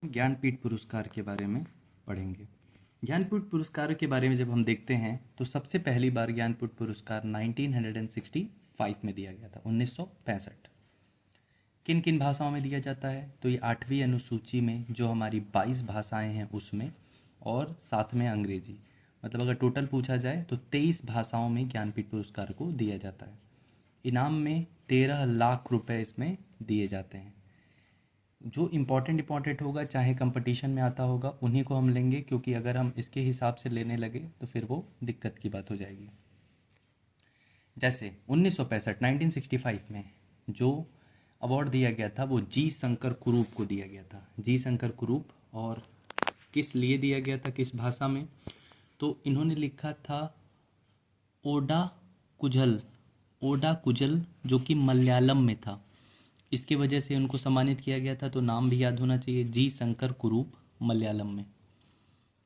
ज्ञानपीठ पुरस्कार के बारे में पढ़ेंगे। ज्ञानपीठ पुरस्कार के बारे में जब हम देखते हैं तो सबसे पहली बार ज्ञानपीठ पुरस्कार 1965 में दिया गया था, 1965। किन किन भाषाओं में दिया जाता है तो ये 8वीं अनुसूची में जो हमारी 22 भाषाएं हैं उसमें, और साथ में अंग्रेजी। मतलब अगर टोटल पूछा जाए तो 23 भाषाओं में ज्ञानपीठ पुरस्कार को दिया जाता है। इनाम में 13 लाख रुपए इसमें दिए जाते हैं। जो इम्पोर्टेंट होगा, चाहे कंपटीशन में आता होगा, उन्हीं को हम लेंगे, क्योंकि अगर हम इसके हिसाब से लेने लगे तो फिर वो दिक्कत की बात हो जाएगी। जैसे 1965 1965 में जो अवार्ड दिया गया था वो जी शंकर कुरूप को दिया गया था। जी शंकर कुरूप, और किस लिए दिया गया था, किस भाषा में, तो इन्होंने लिखा था ओडा कुजल, ओडा कुजल, जो कि मलयालम में था। इसकी वजह से उनको सम्मानित किया गया था, तो नाम भी याद होना चाहिए, जी शंकर कुरूप, मलयालम में।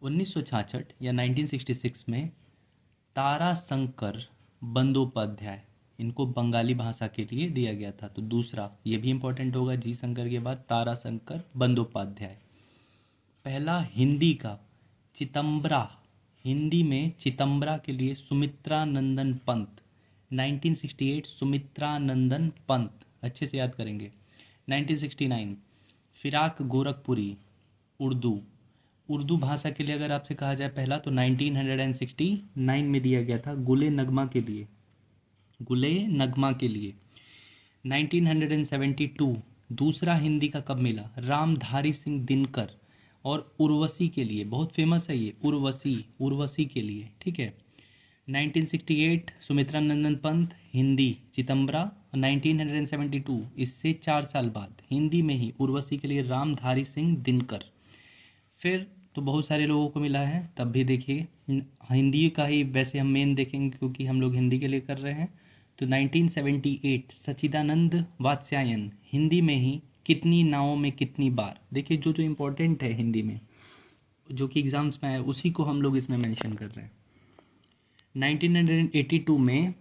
1966 या 1966 में तारा शंकर बंदोपाध्याय, इनको बंगाली भाषा के लिए दिया गया था। तो दूसरा ये भी इम्पोर्टेंट होगा, जी शंकर के बाद तारा शंकर बंदोपाध्याय। पहला हिंदी का चितंबरा, हिंदी में चितंबरा के लिए सुमित्रा नंदन पंत, 1968 सुमित्रा नंदन पंत, अच्छे से याद करेंगे। 1969 फिराक गोरखपुरी, उर्दू, उर्दू भाषा के लिए अगर आपसे कहा जाए पहला, तो 1969 में दिया गया था गुले नगमा के लिए, गुले नगमा के लिए। 1972 दूसरा हिंदी का कब मिला, रामधारी सिंह दिनकर और उर्वशी के लिए, बहुत फेमस है ये, उर्वशी, उर्वशी के लिए, ठीक है। 1968 सुमित्रा नंदन पंत, हिंदी चितंबरा। 1972 इससे 4 साल बाद हिंदी में ही उर्वशी के लिए रामधारी सिंह दिनकर। फिर तो बहुत सारे लोगों को मिला है, तब भी देखिए हिंदी का ही वैसे हम मेन देखेंगे क्योंकि हम लोग हिंदी के लिए कर रहे हैं। तो 1978 सच्चिदानंद वात्स्यायन, हिंदी में ही कितनी नावों में कितनी बार। देखिए जो जो इम्पोर्टेंट है हिंदी में, जो कि एग्जाम्स में है, उसी को हम लोग इसमें मेंशन कर रहे हैं। 1982 में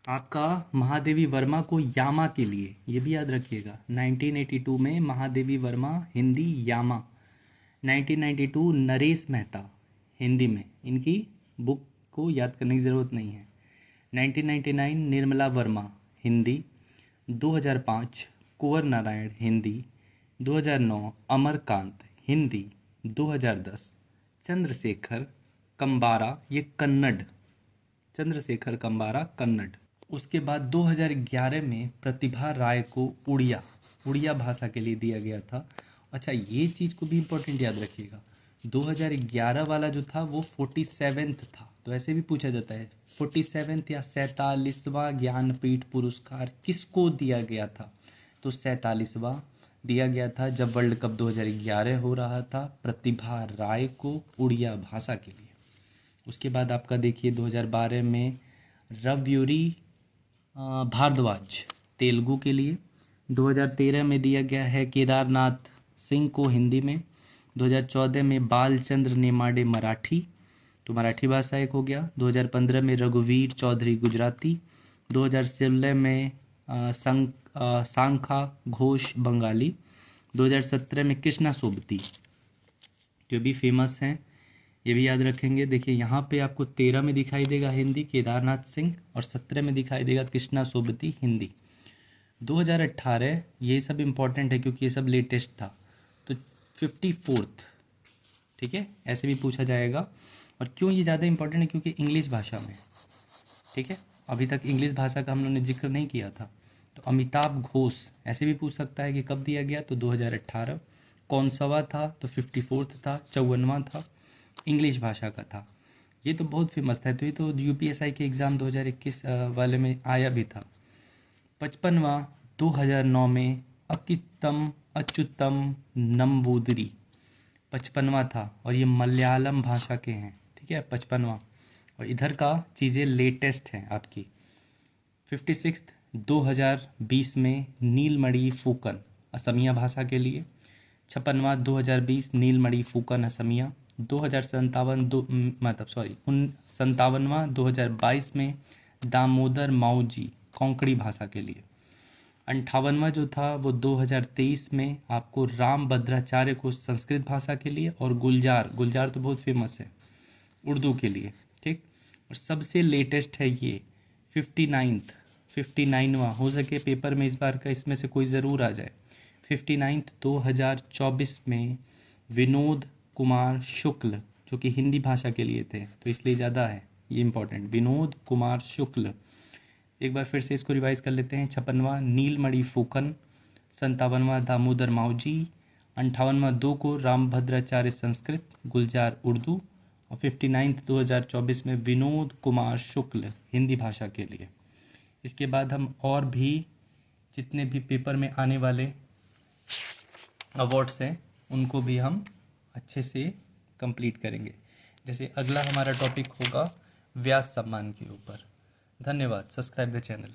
आपका महादेवी वर्मा को यामा के लिए, ये भी याद रखिएगा, 1982 में महादेवी वर्मा, हिंदी यामा। 1992 नरेश मेहता, हिंदी में, इनकी बुक को याद करने की ज़रूरत नहीं है। 1999 निर्मला वर्मा, हिंदी। 2005 कुंवर नारायण, हिंदी। 2009 अमरकांत, हिंदी। 2010 चंद्रशेखर कंबारा, ये कन्नड़, चंद्रशेखर कंबारा कन्नड़। उसके बाद 2011 में प्रतिभा राय को उड़िया, उड़िया भाषा के लिए दिया गया था। अच्छा, ये चीज़ को भी इम्पोर्टेंट याद रखिएगा, 2011 वाला जो था वो 47th था, तो ऐसे भी पूछा जाता है 47th या 47वां ज्ञानपीठ पुरस्कार किसको दिया गया था, तो 47वां दिया गया था जब वर्ल्ड कप 2011 हो रहा था, प्रतिभा राय को उड़िया भाषा के लिए। उसके बाद आपका देखिए 2012 में रवयुरी भारद्वाज, तेलुगु के लिए। 2013 में दिया गया है केदारनाथ सिंह को, हिंदी में। 2014 में बालचंद्र नेमाडे, मराठी, तो मराठी भाषा एक हो गया। 2015 में रघुवीर चौधरी, गुजराती। 2016 में सांखा घोष, बंगाली। 2017 में कृष्णा सोबती, जो भी फेमस हैं, ये भी याद रखेंगे। देखिए यहाँ पे आपको 13 में दिखाई देगा हिंदी केदारनाथ सिंह, और 17 में दिखाई देगा कृष्णा सोबती, हिंदी। 2018 ये सब इम्पोर्टेंट है क्योंकि ये सब लेटेस्ट था, तो 54th, ठीक है, ऐसे भी पूछा जाएगा। और क्यों ये ज़्यादा इम्पोर्टेंट है, क्योंकि इंग्लिश भाषा में, ठीक है, अभी तक इंग्लिश भाषा का हम लोगों ने जिक्र नहीं किया था। तो अमिताभ घोष, ऐसे भी पूछ सकता है कि कब दिया गया, तो 2018। कौन सवा था, तो 54th था, 54वां था, इंग्लिश भाषा का था। ये तो बहुत फेमस था, तो ये तो यूपीएसआई के एग्ज़ाम 2021 वाले में आया भी था। 55वां 2009 में अकित्तम अच्युतम नंबूदरी, 55वां था, और ये मलयालम भाषा के हैं, ठीक है, 55वां। और इधर का चीज़ें लेटेस्ट हैं आपकी। 56 2020 में नीलमणि फूकन, असमिया भाषा के लिए। 56वां 2020 नीलमणि फूकन, असमिया। 57वां 2022 में दामोदर माऊजी, कोंकणी भाषा के लिए। 58वां जो था वो 2023 में आपको राम भद्राचार्य को संस्कृत भाषा के लिए, और गुलजार गुलजार तो बहुत फेमस है उर्दू के लिए, ठीक। और सबसे लेटेस्ट है ये 59वां, हो सके पेपर में इस बार का इसमें से कोई ज़रूर आ जाए। 59 2024 में विनोद कुमार शुक्ल, जो कि हिंदी भाषा के लिए थे तो इसलिए ज़्यादा है ये इम्पोर्टेंट, विनोद कुमार शुक्ल। एक बार फिर से इसको रिवाइज कर लेते हैं। 56वां नीलमणि फूकन, 57वां दामोदर मावजी, 58वां 2 को रामभद्राचार्य संस्कृत, गुलजार उर्दू, और 59 2024 में विनोद कुमार शुक्ल हिंदी भाषा के लिए। इसके बाद हम और भी जितने भी पेपर में आने वाले अवार्ड्स हैं उनको भी हम अच्छे से कंप्लीट करेंगे। जैसे अगला हमारा टॉपिक होगा व्यास सम्मान के ऊपर। धन्यवाद। Subscribe the channel.